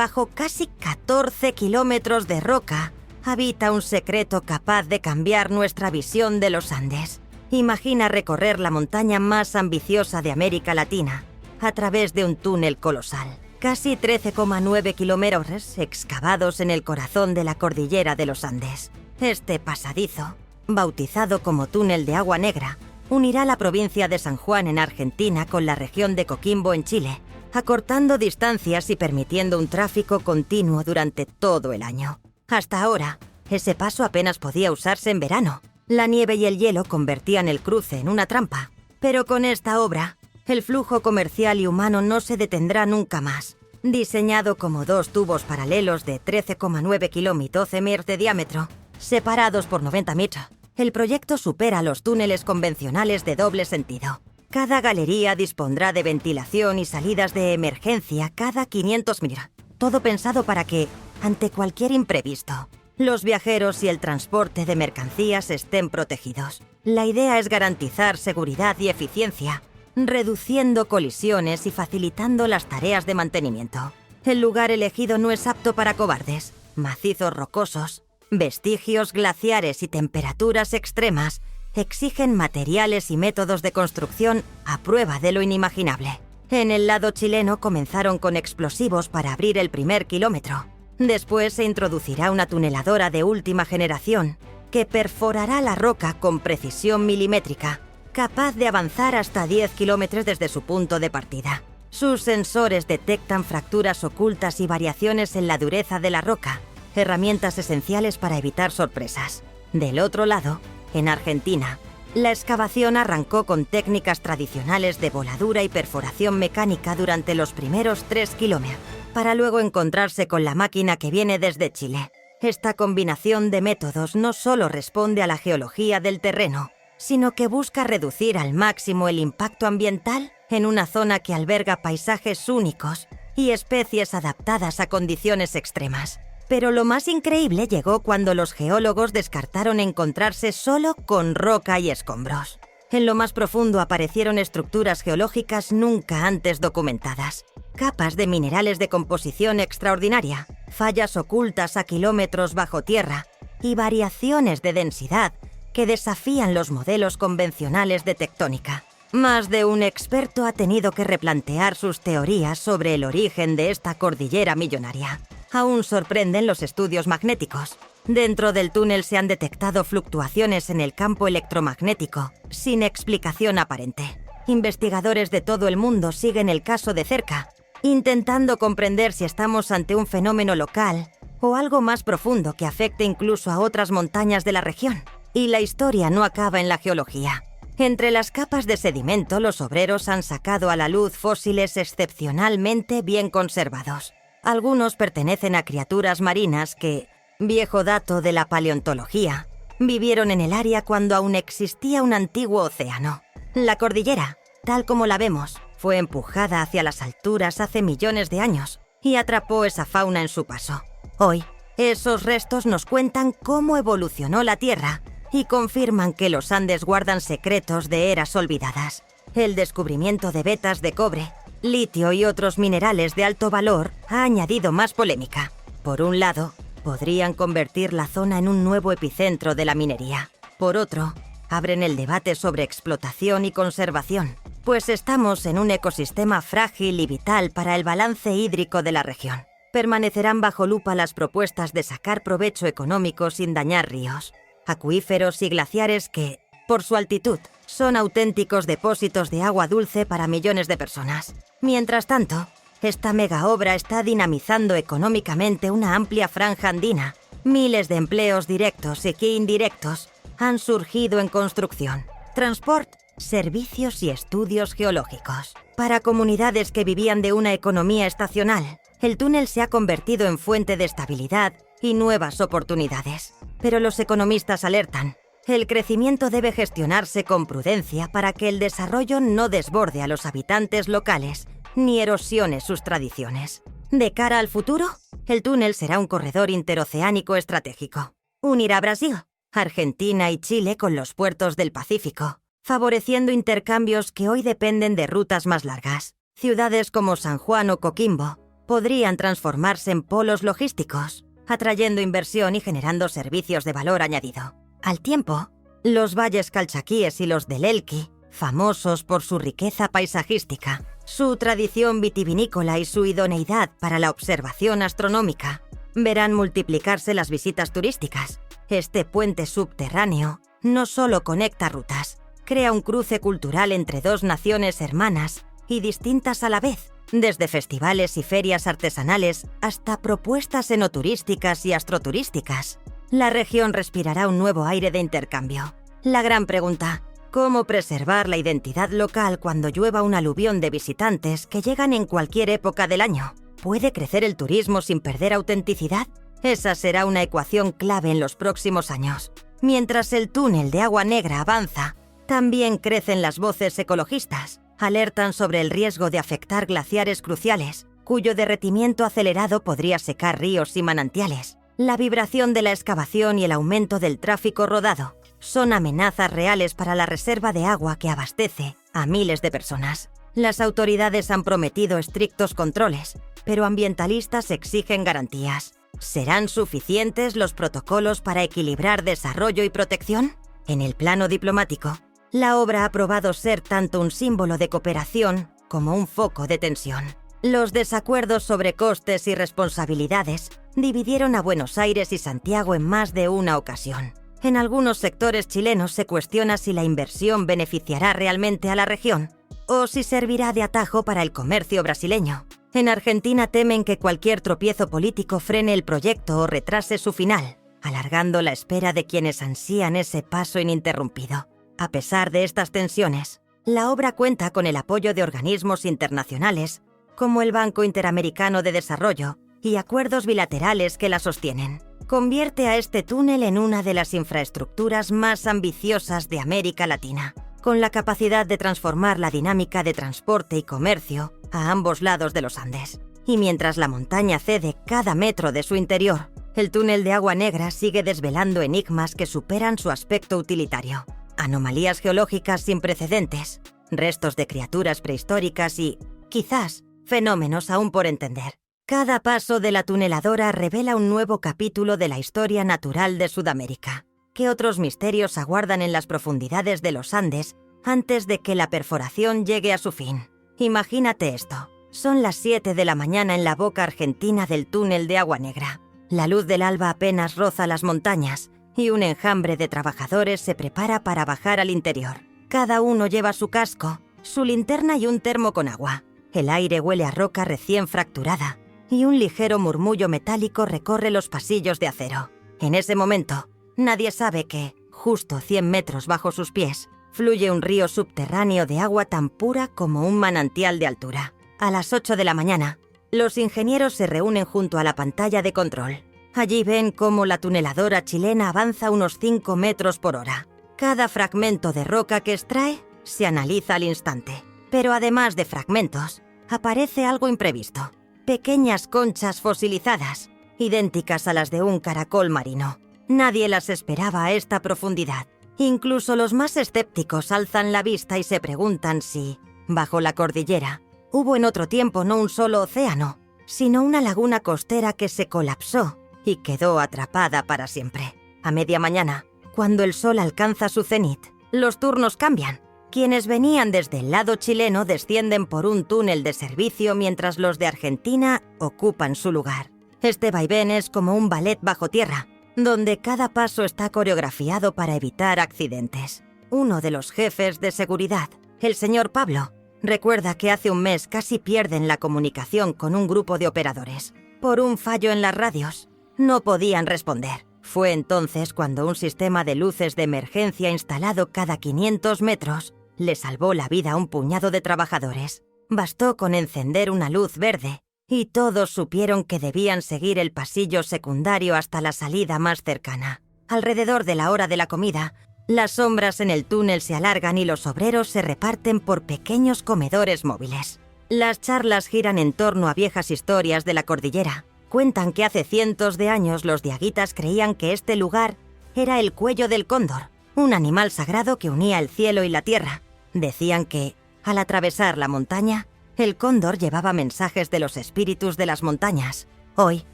Bajo casi 14 kilómetros de roca, habita un secreto capaz de cambiar nuestra visión de los Andes. Imagina recorrer la montaña más ambiciosa de América Latina a través de un túnel colosal. Casi 13,9 kilómetros excavados en el corazón de la cordillera de los Andes. Este pasadizo, bautizado como Túnel de Agua Negra, unirá la provincia de San Juan en Argentina con la región de Coquimbo en Chile, acortando distancias y permitiendo un tráfico continuo durante todo el año. Hasta ahora, ese paso apenas podía usarse en verano. La nieve y el hielo convertían el cruce en una trampa. Pero con esta obra, el flujo comercial y humano no se detendrá nunca más. Diseñado como dos tubos paralelos de 13,9 kilómetros de diámetro, separados por 90 metros, el proyecto supera los túneles convencionales de doble sentido. Cada galería dispondrá de ventilación y salidas de emergencia cada 500 metros. Todo pensado para que, ante cualquier imprevisto, los viajeros y el transporte de mercancías estén protegidos. La idea es garantizar seguridad y eficiencia, reduciendo colisiones y facilitando las tareas de mantenimiento. El lugar elegido no es apto para cobardes. Macizos rocosos, vestigios glaciares y temperaturas extremas exigen materiales y métodos de construcción a prueba de lo inimaginable. En el lado chileno comenzaron con explosivos para abrir el primer kilómetro. Después se introducirá una tuneladora de última generación que perforará la roca con precisión milimétrica, capaz de avanzar hasta 10 kilómetros desde su punto de partida. Sus sensores detectan fracturas ocultas y variaciones en la dureza de la roca, herramientas esenciales para evitar sorpresas. Del otro lado, en Argentina, la excavación arrancó con técnicas tradicionales de voladura y perforación mecánica durante los primeros 3 kilómetros, para luego encontrarse con la máquina que viene desde Chile. Esta combinación de métodos no solo responde a la geología del terreno, sino que busca reducir al máximo el impacto ambiental en una zona que alberga paisajes únicos y especies adaptadas a condiciones extremas. Pero lo más increíble llegó cuando los geólogos descartaron encontrarse solo con roca y escombros. En lo más profundo aparecieron estructuras geológicas nunca antes documentadas, capas de minerales de composición extraordinaria, fallas ocultas a kilómetros bajo tierra y variaciones de densidad que desafían los modelos convencionales de tectónica. Más de un experto ha tenido que replantear sus teorías sobre el origen de esta cordillera millonaria. Aún sorprenden los estudios magnéticos. Dentro del túnel se han detectado fluctuaciones en el campo electromagnético, sin explicación aparente. Investigadores de todo el mundo siguen el caso de cerca, intentando comprender si estamos ante un fenómeno local o algo más profundo que afecte incluso a otras montañas de la región. Y la historia no acaba en la geología. Entre las capas de sedimento, los obreros han sacado a la luz fósiles excepcionalmente bien conservados. Algunos pertenecen a criaturas marinas que, viejo dato de la paleontología, vivieron en el área cuando aún existía un antiguo océano. La cordillera, tal como la vemos, fue empujada hacia las alturas hace millones de años y atrapó esa fauna en su paso. Hoy, esos restos nos cuentan cómo evolucionó la Tierra y confirman que los Andes guardan secretos de eras olvidadas. El descubrimiento de vetas de cobre, litio y otros minerales de alto valor ha añadido más polémica. Por un lado, podrían convertir la zona en un nuevo epicentro de la minería. Por otro, abren el debate sobre explotación y conservación, pues estamos en un ecosistema frágil y vital para el balance hídrico de la región. Permanecerán bajo lupa las propuestas de sacar provecho económico sin dañar ríos, acuíferos y glaciares que, por su altitud, son auténticos depósitos de agua dulce para millones de personas. Mientras tanto, esta mega obra está dinamizando económicamente una amplia franja andina. Miles de empleos directos y indirectos han surgido en construcción, transporte, servicios y estudios geológicos. Para comunidades que vivían de una economía estacional, el túnel se ha convertido en fuente de estabilidad y nuevas oportunidades. Pero los economistas alertan: el crecimiento debe gestionarse con prudencia para que el desarrollo no desborde a los habitantes locales ni erosione sus tradiciones. De cara al futuro, el túnel será un corredor interoceánico estratégico. Unirá Brasil, Argentina y Chile con los puertos del Pacífico, favoreciendo intercambios que hoy dependen de rutas más largas. Ciudades como San Juan o Coquimbo podrían transformarse en polos logísticos, atrayendo inversión y generando servicios de valor añadido. Al tiempo, los valles calchaquíes y los del Elqui, famosos por su riqueza paisajística, su tradición vitivinícola y su idoneidad para la observación astronómica, verán multiplicarse las visitas turísticas. Este puente subterráneo no solo conecta rutas, crea un cruce cultural entre dos naciones hermanas y distintas a la vez, desde festivales y ferias artesanales hasta propuestas enoturísticas y astroturísticas. La región respirará un nuevo aire de intercambio. La gran pregunta: ¿cómo preservar la identidad local cuando llueva un aluvión de visitantes que llegan en cualquier época del año? ¿Puede crecer el turismo sin perder autenticidad? Esa será una ecuación clave en los próximos años. Mientras el túnel de Agua Negra avanza, también crecen las voces ecologistas. Alertan sobre el riesgo de afectar glaciares cruciales, cuyo derretimiento acelerado podría secar ríos y manantiales. La vibración de la excavación y el aumento del tráfico rodado son amenazas reales para la reserva de agua que abastece a miles de personas. Las autoridades han prometido estrictos controles, pero ambientalistas exigen garantías. ¿Serán suficientes los protocolos para equilibrar desarrollo y protección? En el plano diplomático, la obra ha probado ser tanto un símbolo de cooperación como un foco de tensión. Los desacuerdos sobre costes y responsabilidades dividieron a Buenos Aires y Santiago en más de una ocasión. En algunos sectores chilenos se cuestiona si la inversión beneficiará realmente a la región o si servirá de atajo para el comercio brasileño. En Argentina temen que cualquier tropiezo político frene el proyecto o retrase su final, alargando la espera de quienes ansían ese paso ininterrumpido. A pesar de estas tensiones, la obra cuenta con el apoyo de organismos internacionales, como el Banco Interamericano de Desarrollo, y acuerdos bilaterales que la sostienen. Convierte a este túnel en una de las infraestructuras más ambiciosas de América Latina, con la capacidad de transformar la dinámica de transporte y comercio a ambos lados de los Andes. Y mientras la montaña cede cada metro de su interior, el túnel de Agua Negra sigue desvelando enigmas que superan su aspecto utilitario. Anomalías geológicas sin precedentes, restos de criaturas prehistóricas y, quizás, fenómenos aún por entender. Cada paso de la tuneladora revela un nuevo capítulo de la historia natural de Sudamérica. ¿Qué otros misterios aguardan en las profundidades de los Andes antes de que la perforación llegue a su fin? Imagínate esto. Son las 7 de la mañana en la boca argentina del túnel de Agua Negra. La luz del alba apenas roza las montañas y un enjambre de trabajadores se prepara para bajar al interior. Cada uno lleva su casco, su linterna y un termo con agua. El aire huele a roca recién fracturada y un ligero murmullo metálico recorre los pasillos de acero. En ese momento, nadie sabe que, justo 100 metros bajo sus pies, fluye un río subterráneo de agua tan pura como un manantial de altura. A las 8 de la mañana, los ingenieros se reúnen junto a la pantalla de control. Allí ven cómo la tuneladora chilena avanza unos 5 metros por hora. Cada fragmento de roca que extrae se analiza al instante. Pero además de fragmentos, aparece algo imprevisto. Pequeñas conchas fosilizadas, idénticas a las de un caracol marino. Nadie las esperaba a esta profundidad. Incluso los más escépticos alzan la vista y se preguntan si, bajo la cordillera, hubo en otro tiempo no un solo océano, sino una laguna costera que se colapsó y quedó atrapada para siempre. A media mañana, cuando el sol alcanza su cenit, los turnos cambian. Quienes venían desde el lado chileno descienden por un túnel de servicio mientras los de Argentina ocupan su lugar. Este vaivén es como un ballet bajo tierra, donde cada paso está coreografiado para evitar accidentes. Uno de los jefes de seguridad, el señor Pablo, recuerda que hace un mes casi pierden la comunicación con un grupo de operadores. Por un fallo en las radios, no podían responder. Fue entonces cuando un sistema de luces de emergencia instalado cada 500 metros le salvó la vida a un puñado de trabajadores. Bastó con encender una luz verde y todos supieron que debían seguir el pasillo secundario hasta la salida más cercana. Alrededor de la hora de la comida, las sombras en el túnel se alargan y los obreros se reparten por pequeños comedores móviles. Las charlas giran en torno a viejas historias de la cordillera. Cuentan que hace cientos de años los diaguitas creían que este lugar era el cuello del cóndor, un animal sagrado que unía el cielo y la tierra. Decían que, al atravesar la montaña, El cóndor llevaba mensajes de los espíritus de las montañas. Hoy,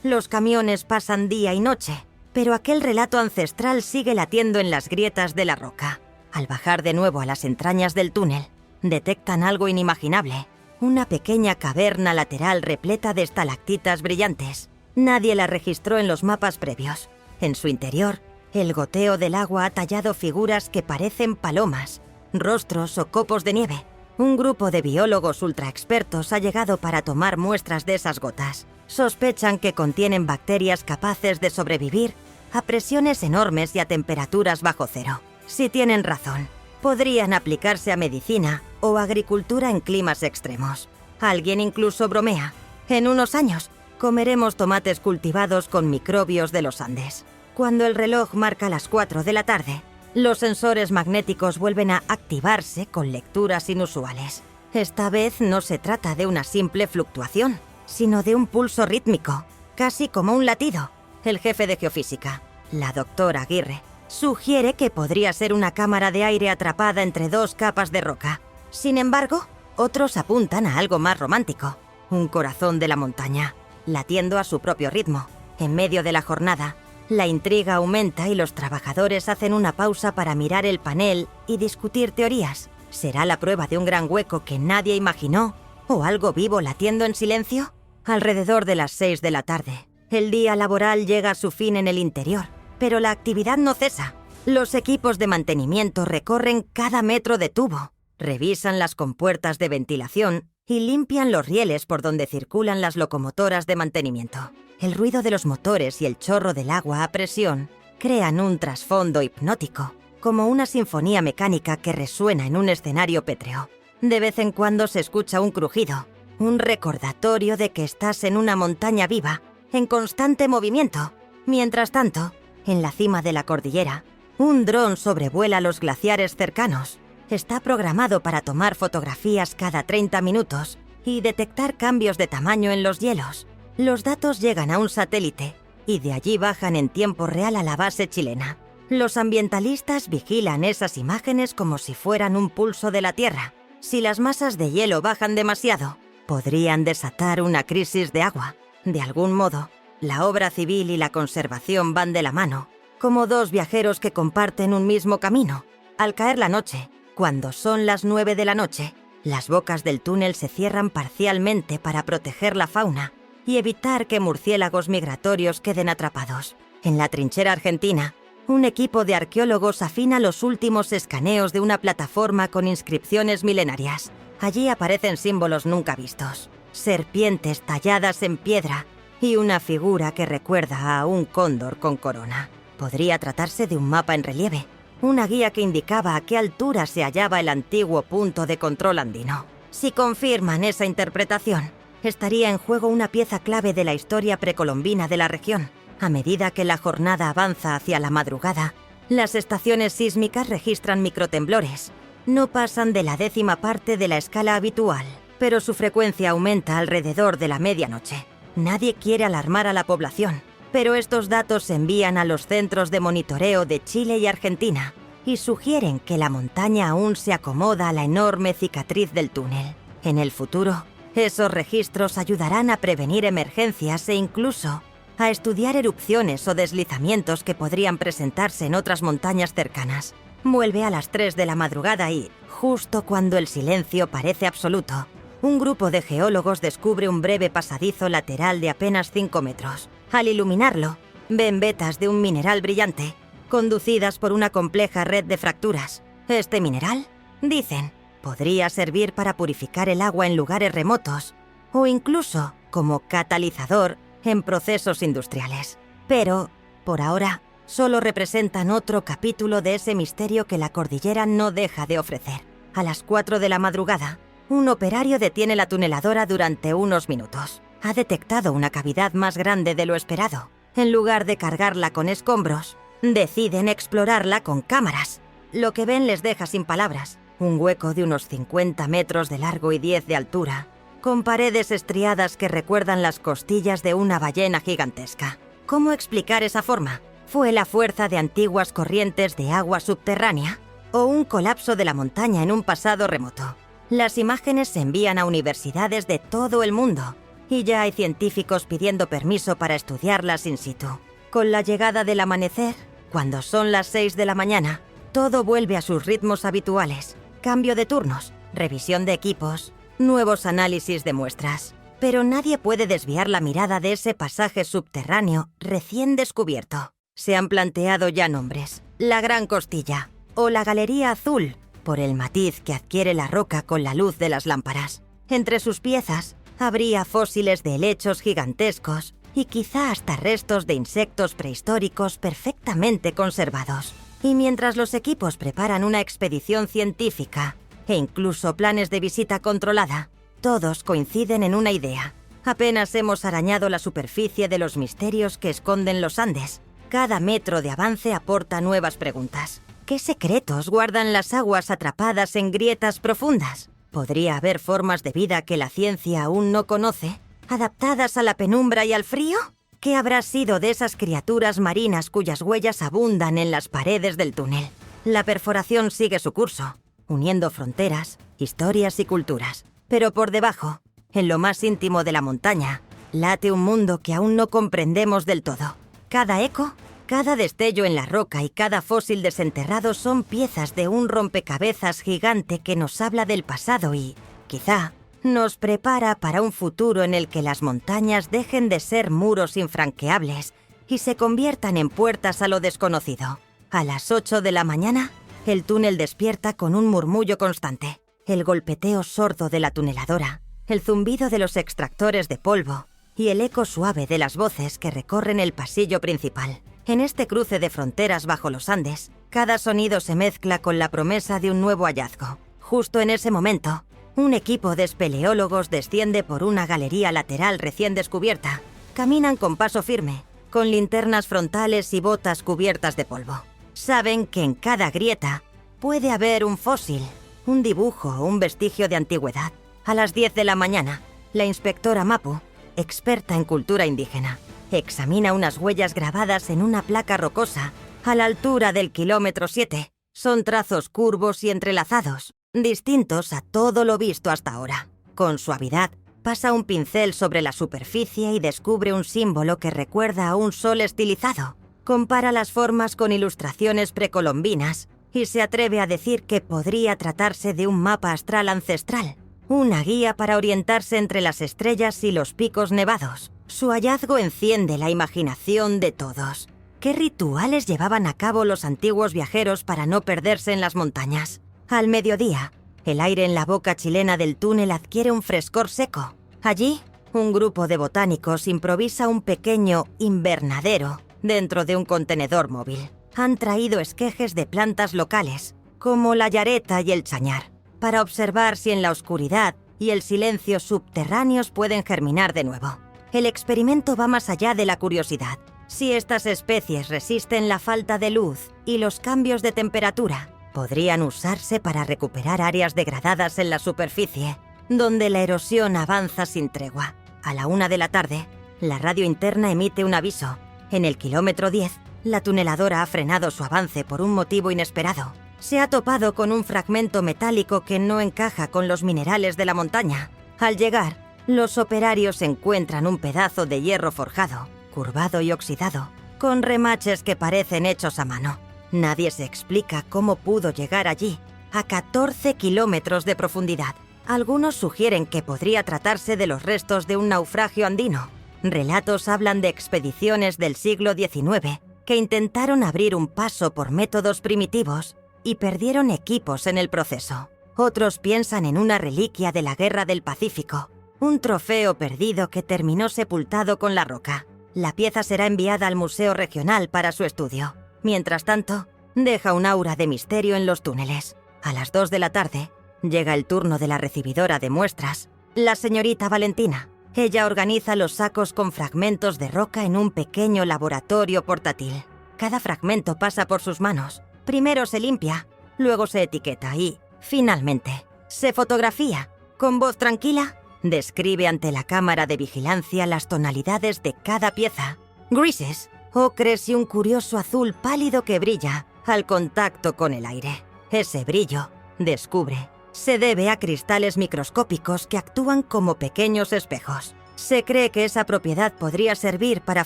los camiones pasan día y noche, pero aquel relato ancestral sigue latiendo en las grietas de la roca. Al bajar de nuevo a las entrañas del túnel, detectan algo inimaginable. Una pequeña caverna lateral repleta de estalactitas brillantes. Nadie la registró en los mapas previos. En su interior, el goteo del agua ha tallado figuras que parecen palomas, rostros o copos de nieve. Un grupo de biólogos ultraexpertos ha llegado para tomar muestras de esas gotas. Sospechan que contienen bacterias capaces de sobrevivir a presiones enormes y a temperaturas bajo cero. Si tienen razón, podrían aplicarse a medicina o agricultura en climas extremos. Alguien incluso bromea. En unos años, comeremos tomates cultivados con microbios de los Andes. Cuando el reloj marca las 4 de la tarde, los sensores magnéticos vuelven a activarse con lecturas inusuales. Esta vez no se trata de una simple fluctuación, sino de un pulso rítmico, casi como un latido. El jefe de geofísica, la doctora Aguirre, sugiere que podría ser una cámara de aire atrapada entre dos capas de roca. Sin embargo, otros apuntan a algo más romántico, un corazón de la montaña, latiendo a su propio ritmo. En medio de la jornada, la intriga aumenta y los trabajadores hacen una pausa para mirar el panel y discutir teorías. ¿Será la prueba de un gran hueco que nadie imaginó? ¿O algo vivo latiendo en silencio? Alrededor de las 6 de la tarde, el día laboral llega a su fin en el interior, pero la actividad no cesa. Los equipos de mantenimiento recorren cada metro de tubo, revisan las compuertas de ventilación y limpian los rieles por donde circulan las locomotoras de mantenimiento. El ruido de los motores y el chorro del agua a presión crean un trasfondo hipnótico, como una sinfonía mecánica que resuena en un escenario pétreo. De vez en cuando se escucha un crujido, un recordatorio de que estás en una montaña viva, en constante movimiento. Mientras tanto, en la cima de la cordillera, un dron sobrevuela los glaciares cercanos. Está programado para tomar fotografías cada 30 minutos y detectar cambios de tamaño en los hielos. Los datos llegan a un satélite y de allí bajan en tiempo real a la base chilena. Los ambientalistas vigilan esas imágenes como si fueran un pulso de la Tierra. Si las masas de hielo bajan demasiado, podrían desatar una crisis de agua. De algún modo, la obra civil y la conservación van de la mano, como dos viajeros que comparten un mismo camino. Al caer la noche, cuando son las 9 de la noche, las bocas del túnel se cierran parcialmente para proteger la fauna y evitar que murciélagos migratorios queden atrapados. En la trinchera argentina, un equipo de arqueólogos afina los últimos escaneos de una plataforma con inscripciones milenarias. Allí aparecen símbolos nunca vistos, serpientes talladas en piedra y una figura que recuerda a un cóndor con corona. Podría tratarse de un mapa en relieve, una guía que indicaba a qué altura se hallaba el antiguo punto de control andino. Si confirman esa interpretación, estaría en juego una pieza clave de la historia precolombina de la región. A medida que la jornada avanza hacia la madrugada, las estaciones sísmicas registran microtemblores. No pasan de la 10ª parte de la escala habitual, pero su frecuencia aumenta alrededor de la medianoche. Nadie quiere alarmar a la población, pero estos datos se envían a los centros de monitoreo de Chile y Argentina y sugieren que la montaña aún se acomoda a la enorme cicatriz del túnel. En el futuro, esos registros ayudarán a prevenir emergencias e incluso a estudiar erupciones o deslizamientos que podrían presentarse en otras montañas cercanas. Vuelve a las 3 de la madrugada y, justo cuando el silencio parece absoluto, un grupo de geólogos descubre un breve pasadizo lateral de apenas 5 metros. Al iluminarlo, ven vetas de un mineral brillante, conducidas por una compleja red de fracturas. Este mineral, dicen, podría servir para purificar el agua en lugares remotos o incluso como catalizador en procesos industriales. Pero, por ahora, solo representan otro capítulo de ese misterio que la cordillera no deja de ofrecer. A las 4 de la madrugada, un operario detiene la tuneladora durante unos minutos. Ha detectado una cavidad más grande de lo esperado. En lugar de cargarla con escombros, deciden explorarla con cámaras. Lo que ven les deja sin palabras. Un hueco de unos 50 metros de largo y 10 de altura, con paredes estriadas que recuerdan las costillas de una ballena gigantesca. ¿Cómo explicar esa forma? ¿Fue la fuerza de antiguas corrientes de agua subterránea? ¿O un colapso de la montaña en un pasado remoto? Las imágenes se envían a universidades de todo el mundo y ya hay científicos pidiendo permiso para estudiarlas in situ. Con la llegada del amanecer, cuando son las 6 de la mañana, todo vuelve a sus ritmos habituales. Cambio de turnos, revisión de equipos, nuevos análisis de muestras. Pero nadie puede desviar la mirada de ese pasaje subterráneo recién descubierto. Se han planteado ya nombres: la Gran Costilla o la Galería Azul, por el matiz que adquiere la roca con la luz de las lámparas. Entre sus piezas habría fósiles de helechos gigantescos y quizá hasta restos de insectos prehistóricos perfectamente conservados. Y mientras los equipos preparan una expedición científica e incluso planes de visita controlada, todos coinciden en una idea. Apenas hemos arañado la superficie de los misterios que esconden los Andes. Cada metro de avance aporta nuevas preguntas. ¿Qué secretos guardan las aguas atrapadas en grietas profundas? ¿Podría haber formas de vida que la ciencia aún no conoce, adaptadas a la penumbra y al frío? ¿Qué habrá sido de esas criaturas marinas cuyas huellas abundan en las paredes del túnel? La perforación sigue su curso, uniendo fronteras, historias y culturas. Pero por debajo, en lo más íntimo de la montaña, late un mundo que aún no comprendemos del todo. Cada eco, cada destello en la roca y cada fósil desenterrado son piezas de un rompecabezas gigante que nos habla del pasado y, quizá, nos prepara para un futuro en el que las montañas dejen de ser muros infranqueables y se conviertan en puertas a lo desconocido. A las 8 de la mañana, el túnel despierta con un murmullo constante. El golpeteo sordo de la tuneladora, el zumbido de los extractores de polvo y el eco suave de las voces que recorren el pasillo principal. En este cruce de fronteras bajo los Andes, cada sonido se mezcla con la promesa de un nuevo hallazgo. Justo en ese momento, un equipo de espeleólogos desciende por una galería lateral recién descubierta. Caminan con paso firme, con linternas frontales y botas cubiertas de polvo. Saben que en cada grieta puede haber un fósil, un dibujo o un vestigio de antigüedad. A las 10 de la mañana, la inspectora Mapu, experta en cultura indígena, examina unas huellas grabadas en una placa rocosa a la altura del kilómetro 7. Son trazos curvos y entrelazados, distintos a todo lo visto hasta ahora. Con suavidad, pasa un pincel sobre la superficie y descubre un símbolo que recuerda a un sol estilizado. Compara las formas con ilustraciones precolombinas y se atreve a decir que podría tratarse de un mapa astral ancestral, una guía para orientarse entre las estrellas y los picos nevados. Su hallazgo enciende la imaginación de todos. ¿Qué rituales llevaban a cabo los antiguos viajeros para no perderse en las montañas? Al mediodía, el aire en la boca chilena del túnel adquiere un frescor seco. Allí, un grupo de botánicos improvisa un pequeño invernadero dentro de un contenedor móvil. Han traído esquejes de plantas locales, como la yareta y el chañar, para observar si en la oscuridad y el silencio subterráneos pueden germinar de nuevo. El experimento va más allá de la curiosidad. Si estas especies resisten la falta de luz y los cambios de temperatura, podrían usarse para recuperar áreas degradadas en la superficie, donde la erosión avanza sin tregua. A la 1 de la tarde, la radio interna emite un aviso. En el kilómetro 10, la tuneladora ha frenado su avance por un motivo inesperado. Se ha topado con un fragmento metálico que no encaja con los minerales de la montaña. Al llegar, los operarios encuentran un pedazo de hierro forjado, curvado y oxidado, con remaches que parecen hechos a mano. Nadie se explica cómo pudo llegar allí, a 14 kilómetros de profundidad. Algunos sugieren que podría tratarse de los restos de un naufragio andino. Relatos hablan de expediciones del siglo XIX que intentaron abrir un paso por métodos primitivos y perdieron equipos en el proceso. Otros piensan en una reliquia de la Guerra del Pacífico, un trofeo perdido que terminó sepultado con la roca. La pieza será enviada al Museo Regional para su estudio. Mientras tanto, deja un aura de misterio en los túneles. A las 2 de la tarde, llega el turno de la recibidora de muestras, la señorita Valentina. Ella organiza los sacos con fragmentos de roca en un pequeño laboratorio portátil. Cada fragmento pasa por sus manos. Primero se limpia, luego se etiqueta y, finalmente, se fotografía. Con voz tranquila, describe ante la cámara de vigilancia las tonalidades de cada pieza. Grises, ocres y un curioso azul pálido que brilla al contacto con el aire. Ese brillo, descubre, Se debe a cristales microscópicos que actúan como pequeños espejos. Se cree que esa propiedad podría servir para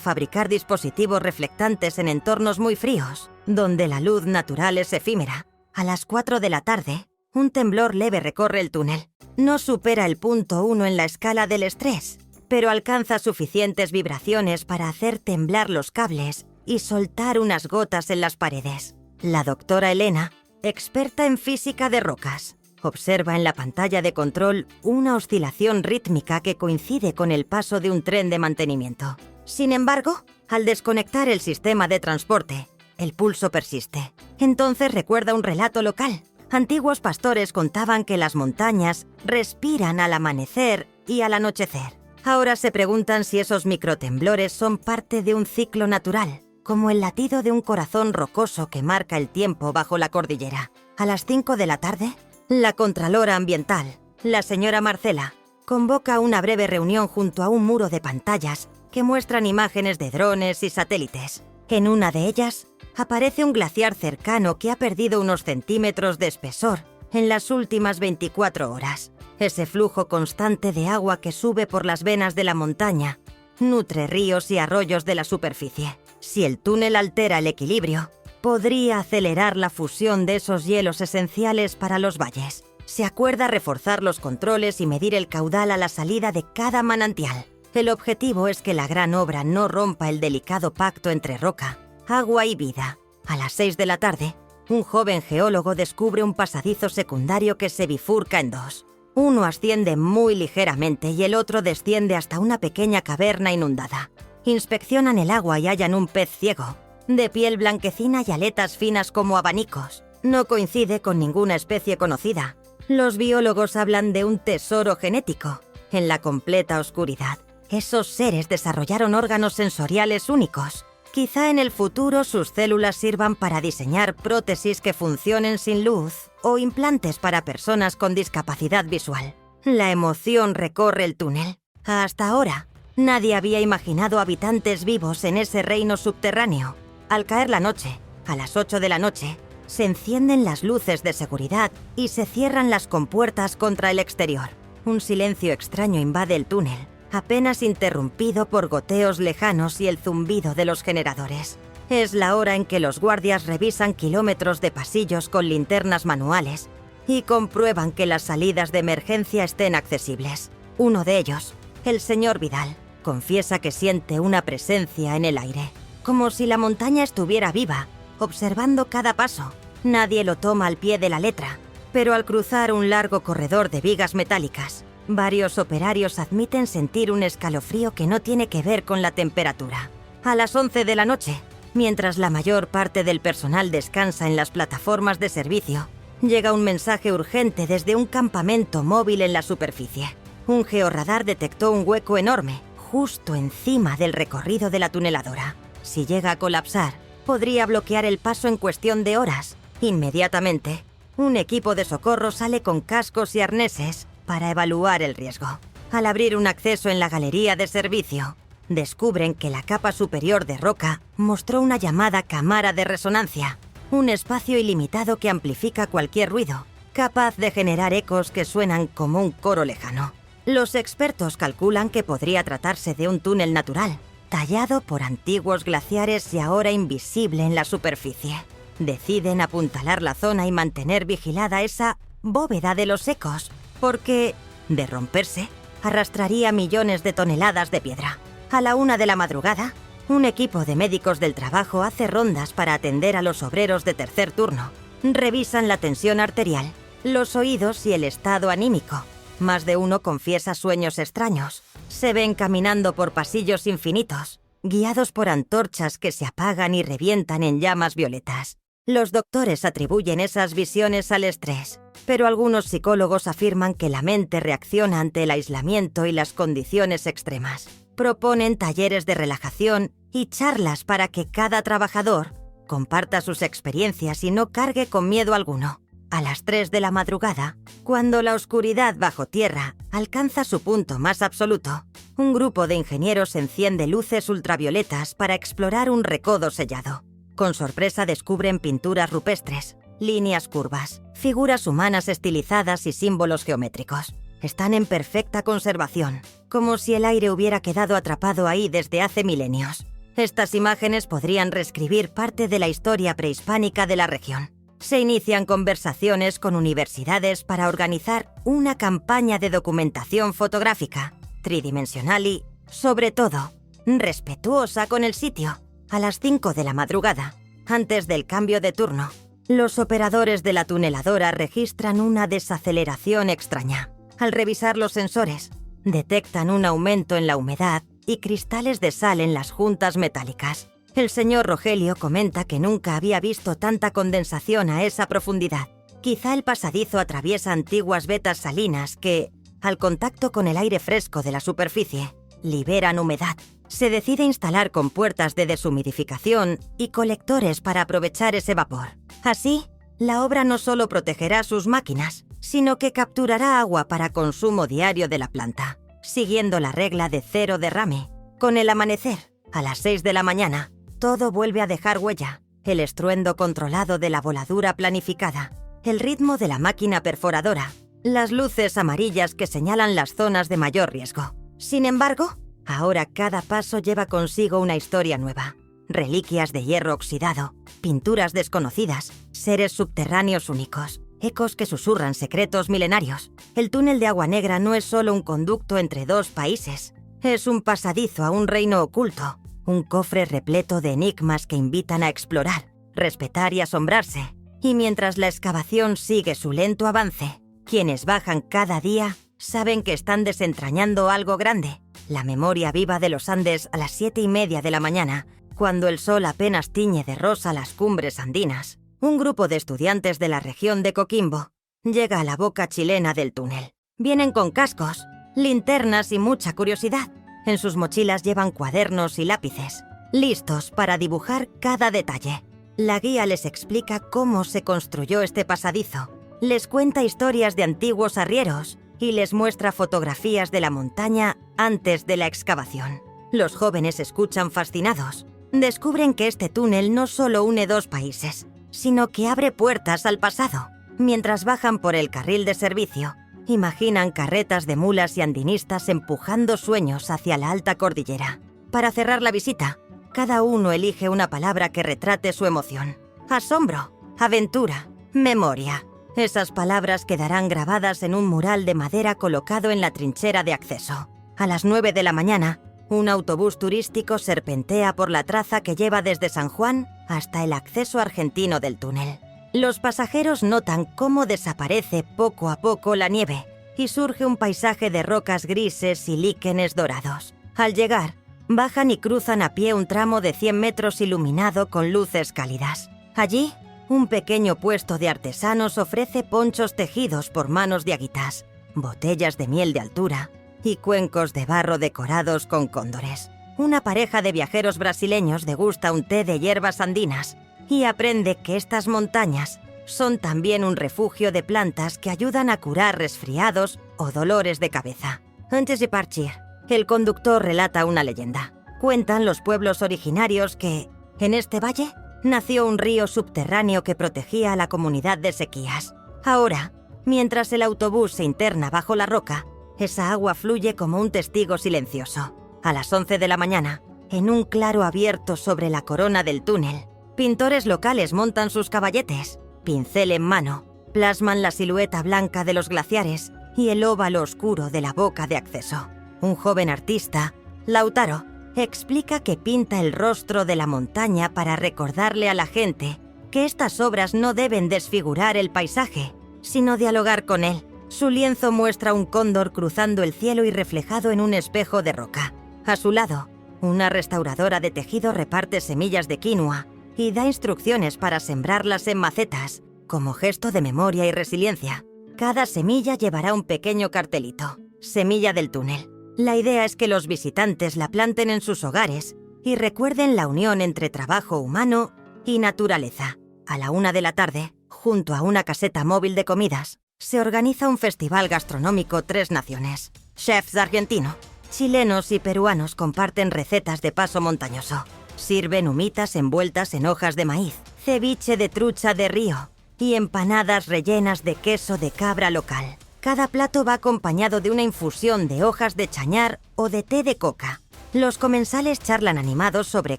fabricar dispositivos reflectantes en entornos muy fríos, donde la luz natural es efímera. A las 4 de la tarde, un temblor leve recorre el túnel. No supera el punto 1 en la escala del estrés, pero alcanza suficientes vibraciones para hacer temblar los cables y soltar unas gotas en las paredes. La doctora Elena, experta en física de rocas, observa en la pantalla de control una oscilación rítmica que coincide con el paso de un tren de mantenimiento. Sin embargo, al desconectar el sistema de transporte, el pulso persiste. Entonces recuerda un relato local. Antiguos pastores contaban que las montañas respiran al amanecer y al anochecer. Ahora se preguntan si esos microtemblores son parte de un ciclo natural, como el latido de un corazón rocoso que marca el tiempo bajo la cordillera. A las 5 de la tarde, la Contralora Ambiental, la señora Marcela, convoca una breve reunión junto a un muro de pantallas que muestran imágenes de drones y satélites. En una de ellas, aparece un glaciar cercano que ha perdido unos centímetros de espesor en las últimas 24 horas. Ese flujo constante de agua que sube por las venas de la montaña nutre ríos y arroyos de la superficie. Si el túnel altera el equilibrio, podría acelerar la fusión de esos hielos esenciales para los valles. Se acuerda reforzar los controles y medir el caudal a la salida de cada manantial. El objetivo es que la gran obra no rompa el delicado pacto entre roca, agua y vida. A las 6 de la tarde, un joven geólogo descubre un pasadizo secundario que se bifurca en dos. Uno asciende muy ligeramente y el otro desciende hasta una pequeña caverna inundada. Inspeccionan el agua y hallan un pez ciego, de piel blanquecina y aletas finas como abanicos. No coincide con ninguna especie conocida. Los biólogos hablan de un tesoro genético. En la completa oscuridad, esos seres desarrollaron órganos sensoriales únicos. Quizá en el futuro sus células sirvan para diseñar prótesis que funcionen sin luz o implantes para personas con discapacidad visual. La emoción recorre el túnel. Hasta ahora, nadie había imaginado habitantes vivos en ese reino subterráneo. Al caer la noche, a las 8 de la noche, se encienden las luces de seguridad y se cierran las compuertas contra el exterior. Un silencio extraño invade el túnel, apenas interrumpido por goteos lejanos y el zumbido de los generadores. Es la hora en que los guardias revisan kilómetros de pasillos con linternas manuales y comprueban que las salidas de emergencia estén accesibles. Uno de ellos, el señor Vidal, confiesa que siente una presencia en el aire, como si la montaña estuviera viva, observando cada paso. Nadie lo toma al pie de la letra, pero al cruzar un largo corredor de vigas metálicas, varios operarios admiten sentir un escalofrío que no tiene que ver con la temperatura. A las 11 de la noche, mientras la mayor parte del personal descansa en las plataformas de servicio, llega un mensaje urgente desde un campamento móvil en la superficie. Un georradar detectó un hueco enorme, justo encima del recorrido de la tuneladora. Si llega a colapsar, podría bloquear el paso en cuestión de horas. Inmediatamente, un equipo de socorro sale con cascos y arneses para evaluar el riesgo. Al abrir un acceso en la galería de servicio, descubren que la capa superior de roca mostró una llamada cámara de resonancia, un espacio ilimitado que amplifica cualquier ruido, capaz de generar ecos que suenan como un coro lejano. Los expertos calculan que podría tratarse de un túnel natural, tallado por antiguos glaciares y ahora invisible en la superficie. Deciden apuntalar la zona y mantener vigilada esa bóveda de los ecos, porque, de romperse, arrastraría millones de toneladas de piedra. A la 1 de la madrugada, un equipo de médicos del trabajo hace rondas para atender a los obreros de tercer turno. Revisan la tensión arterial, los oídos y el estado anímico. Más de uno confiesa sueños extraños. Se ven caminando por pasillos infinitos, guiados por antorchas que se apagan y revientan en llamas violetas. Los doctores atribuyen esas visiones al estrés, pero algunos psicólogos afirman que la mente reacciona ante el aislamiento y las condiciones extremas. Proponen talleres de relajación y charlas para que cada trabajador comparta sus experiencias y no cargue con miedo alguno. A las 3 de la madrugada, cuando la oscuridad bajo tierra alcanza su punto más absoluto, un grupo de ingenieros enciende luces ultravioletas para explorar un recodo sellado. Con sorpresa descubren pinturas rupestres, líneas curvas, figuras humanas estilizadas y símbolos geométricos. Están en perfecta conservación, como si el aire hubiera quedado atrapado ahí desde hace milenios. Estas imágenes podrían reescribir parte de la historia prehispánica de la región. Se inician conversaciones con universidades para organizar una campaña de documentación fotográfica, tridimensional y, sobre todo, respetuosa con el sitio. A las 5 de la madrugada, antes del cambio de turno, los operadores de la tuneladora registran una desaceleración extraña. Al revisar los sensores, detectan un aumento en la humedad y cristales de sal en las juntas metálicas. El señor Rogelio comenta que nunca había visto tanta condensación a esa profundidad. Quizá el pasadizo atraviesa antiguas vetas salinas que, al contacto con el aire fresco de la superficie, liberan humedad. Se decide instalar compuertas de deshumidificación y colectores para aprovechar ese vapor. Así, la obra no solo protegerá sus máquinas, sino que capturará agua para consumo diario de la planta, siguiendo la regla de 0 derrame. Con el amanecer, a las 6 de la mañana, todo vuelve a dejar huella. El estruendo controlado de la voladura planificada, el ritmo de la máquina perforadora, las luces amarillas que señalan las zonas de mayor riesgo. Sin embargo, ahora cada paso lleva consigo una historia nueva. Reliquias de hierro oxidado, pinturas desconocidas, seres subterráneos únicos, ecos que susurran secretos milenarios. El túnel de Agua Negra no es solo un conducto entre dos países, es un pasadizo a un reino oculto, un cofre repleto de enigmas que invitan a explorar, respetar y asombrarse. Y mientras la excavación sigue su lento avance, quienes bajan cada día saben que están desentrañando algo grande. La memoria viva de los Andes a las 7:30 de la mañana, cuando el sol apenas tiñe de rosa las cumbres andinas. Un grupo de estudiantes de la región de Coquimbo llega a la boca chilena del túnel. Vienen con cascos, linternas y mucha curiosidad. En sus mochilas llevan cuadernos y lápices, listos para dibujar cada detalle. La guía les explica cómo se construyó este pasadizo, les cuenta historias de antiguos arrieros y les muestra fotografías de la montaña antes de la excavación. Los jóvenes escuchan fascinados. Descubren que este túnel no solo une dos países, sino que abre puertas al pasado. Mientras bajan por el carril de servicio, imaginan carretas de mulas y andinistas empujando sueños hacia la alta cordillera. Para cerrar la visita, cada uno elige una palabra que retrate su emoción. Asombro, aventura, memoria. Esas palabras quedarán grabadas en un mural de madera colocado en la trinchera de acceso. A las 9 de la mañana, un autobús turístico serpentea por la traza que lleva desde San Juan hasta el acceso argentino del túnel. Los pasajeros notan cómo desaparece poco a poco la nieve y surge un paisaje de rocas grises y líquenes dorados. Al llegar, bajan y cruzan a pie un tramo de 100 metros iluminado con luces cálidas. Allí, un pequeño puesto de artesanos ofrece ponchos tejidos por manos de aguitas, botellas de miel de altura y cuencos de barro decorados con cóndores. Una pareja de viajeros brasileños degusta un té de hierbas andinas y aprende que estas montañas son también un refugio de plantas que ayudan a curar resfriados o dolores de cabeza. Antes de partir, el conductor relata una leyenda. Cuentan los pueblos originarios que, en este valle, nació un río subterráneo que protegía a la comunidad de sequías. Ahora, mientras el autobús se interna bajo la roca, esa agua fluye como un testigo silencioso. A las 11 de la mañana, en un claro abierto sobre la corona del túnel, pintores locales montan sus caballetes, pincel en mano, plasman la silueta blanca de los glaciares y el óvalo oscuro de la boca de acceso. Un joven artista, Lautaro, explica que pinta el rostro de la montaña para recordarle a la gente que estas obras no deben desfigurar el paisaje, sino dialogar con él. Su lienzo muestra un cóndor cruzando el cielo y reflejado en un espejo de roca. A su lado, una restauradora de tejido reparte semillas de quinoa y da instrucciones para sembrarlas en macetas, como gesto de memoria y resiliencia. Cada semilla llevará un pequeño cartelito, semilla del túnel. La idea es que los visitantes la planten en sus hogares y recuerden la unión entre trabajo humano y naturaleza. A la 1 de la tarde, junto a una caseta móvil de comidas, se organiza un festival gastronómico Tres Naciones. Chefs argentinos, chilenos y peruanos comparten recetas de paso montañoso. Sirven humitas envueltas en hojas de maíz, ceviche de trucha de río y empanadas rellenas de queso de cabra local. Cada plato va acompañado de una infusión de hojas de chañar o de té de coca. Los comensales charlan animados sobre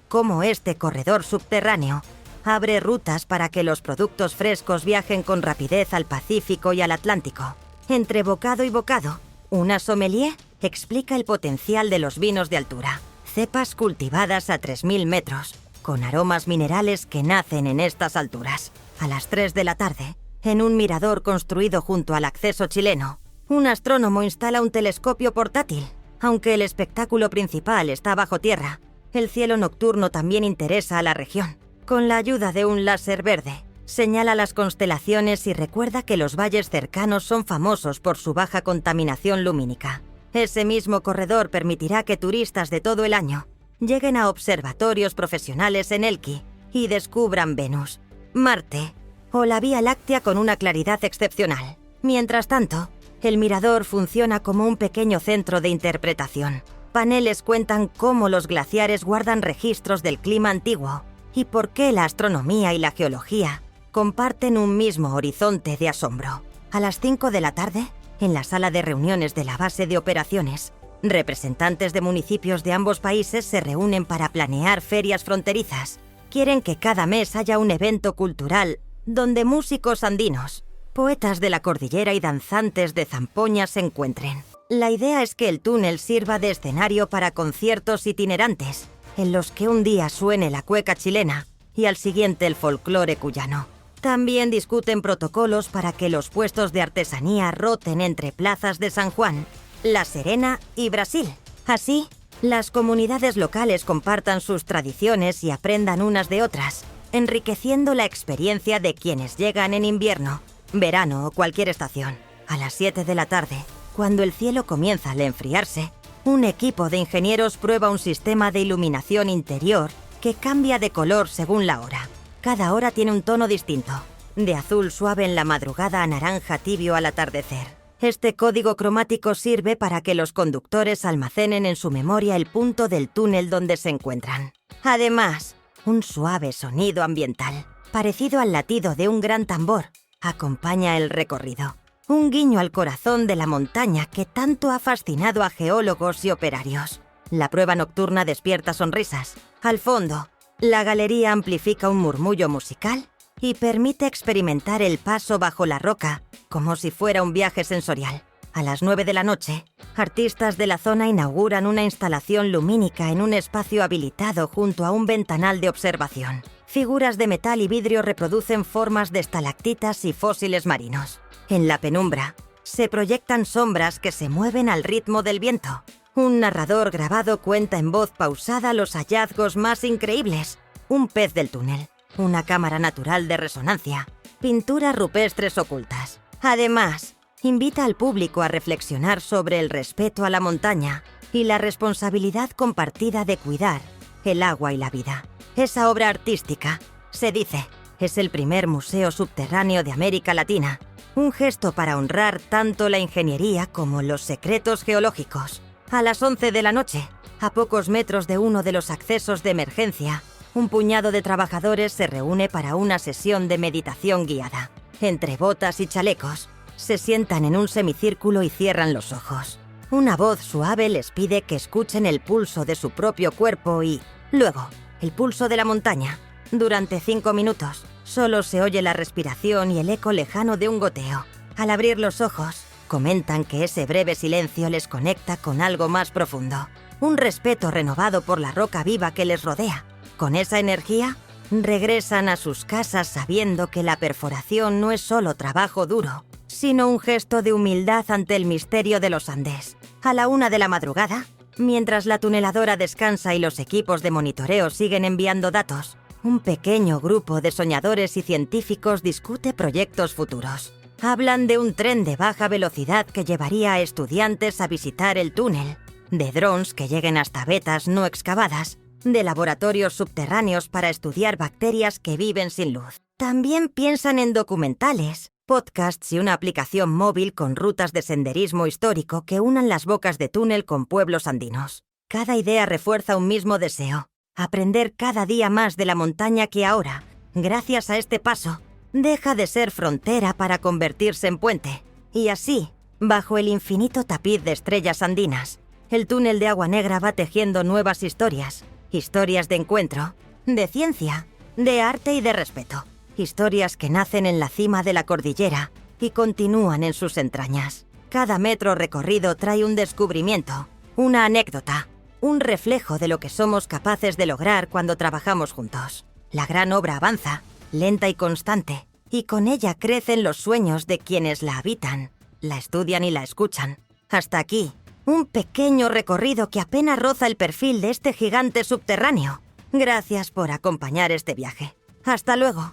cómo este corredor subterráneo abre rutas para que los productos frescos viajen con rapidez al Pacífico y al Atlántico. Entre bocado y bocado, una sommelier explica el potencial de los vinos de altura, cepas cultivadas a 3000 metros, con aromas minerales que nacen en estas alturas. A las 3 de la tarde, en un mirador construido junto al acceso chileno, un astrónomo instala un telescopio portátil. Aunque el espectáculo principal está bajo tierra, el cielo nocturno también interesa a la región. Con la ayuda de un láser verde, señala las constelaciones y recuerda que los valles cercanos son famosos por su baja contaminación lumínica. Ese mismo corredor permitirá que turistas de todo el año lleguen a observatorios profesionales en Elqui y descubran Venus, Marte o la Vía Láctea con una claridad excepcional. Mientras tanto, el mirador funciona como un pequeño centro de interpretación. Paneles cuentan cómo los glaciares guardan registros del clima antiguo y por qué la astronomía y la geología comparten un mismo horizonte de asombro. A las 5 de la tarde, en la sala de reuniones de la base de operaciones, representantes de municipios de ambos países se reúnen para planear ferias fronterizas. Quieren que cada mes haya un evento cultural donde músicos andinos, poetas de la cordillera y danzantes de zampoña se encuentren. La idea es que el túnel sirva de escenario para conciertos itinerantes, en los que un día suene la cueca chilena y al siguiente el folclore cuyano. También discuten protocolos para que los puestos de artesanía roten entre plazas de San Juan, La Serena y Brasil. Así, las comunidades locales compartan sus tradiciones y aprendan unas de otras, enriqueciendo la experiencia de quienes llegan en invierno, verano o cualquier estación. A las 7 de la tarde, cuando el cielo comienza a enfriarse, un equipo de ingenieros prueba un sistema de iluminación interior que cambia de color según la hora. Cada hora tiene un tono distinto, de azul suave en la madrugada a naranja tibio al atardecer. Este código cromático sirve para que los conductores almacenen en su memoria el punto del túnel donde se encuentran. Además, un suave sonido ambiental, parecido al latido de un gran tambor, acompaña el recorrido. Un guiño al corazón de la montaña que tanto ha fascinado a geólogos y operarios. La prueba nocturna despierta sonrisas. Al fondo, la galería amplifica un murmullo musical y permite experimentar el paso bajo la roca como si fuera un viaje sensorial. A las 9 de la noche, artistas de la zona inauguran una instalación lumínica en un espacio habilitado junto a un ventanal de observación. Figuras de metal y vidrio reproducen formas de estalactitas y fósiles marinos. En la penumbra, se proyectan sombras que se mueven al ritmo del viento. Un narrador grabado cuenta en voz pausada los hallazgos más increíbles. Un pez del túnel, una cámara natural de resonancia, pinturas rupestres ocultas. Además, invita al público a reflexionar sobre el respeto a la montaña y la responsabilidad compartida de cuidar el agua y la vida. Esa obra artística, se dice, es el primer museo subterráneo de América Latina, un gesto para honrar tanto la ingeniería como los secretos geológicos. A las 11 de la noche, a pocos metros de uno de los accesos de emergencia, un puñado de trabajadores se reúne para una sesión de meditación guiada. Entre botas y chalecos, se sientan en un semicírculo y cierran los ojos. Una voz suave les pide que escuchen el pulso de su propio cuerpo y, luego, el pulso de la montaña. Durante 5 minutos, solo se oye la respiración y el eco lejano de un goteo. Al abrir los ojos, comentan que ese breve silencio les conecta con algo más profundo. Un respeto renovado por la roca viva que les rodea. Con esa energía, regresan a sus casas sabiendo que la perforación no es solo trabajo duro, sino un gesto de humildad ante el misterio de los Andes. A la 1 de la madrugada, mientras la tuneladora descansa y los equipos de monitoreo siguen enviando datos, un pequeño grupo de soñadores y científicos discute proyectos futuros. Hablan de un tren de baja velocidad que llevaría a estudiantes a visitar el túnel, de drones que lleguen hasta vetas no excavadas, de laboratorios subterráneos para estudiar bacterias que viven sin luz. También piensan en documentales, podcasts y una aplicación móvil con rutas de senderismo histórico que unan las bocas de túnel con pueblos andinos. Cada idea refuerza un mismo deseo: aprender cada día más de la montaña que ahora, gracias a este paso, deja de ser frontera para convertirse en puente. Y así, bajo el infinito tapiz de estrellas andinas, el túnel de Agua Negra va tejiendo nuevas historias. Historias de encuentro, de ciencia, de arte y de respeto. Historias que nacen en la cima de la cordillera y continúan en sus entrañas. Cada metro recorrido trae un descubrimiento, una anécdota, un reflejo de lo que somos capaces de lograr cuando trabajamos juntos. La gran obra avanza, lenta y constante, y con ella crecen los sueños de quienes la habitan, la estudian y la escuchan. Hasta aquí, un pequeño recorrido que apenas roza el perfil de este gigante subterráneo. Gracias por acompañar este viaje. Hasta luego.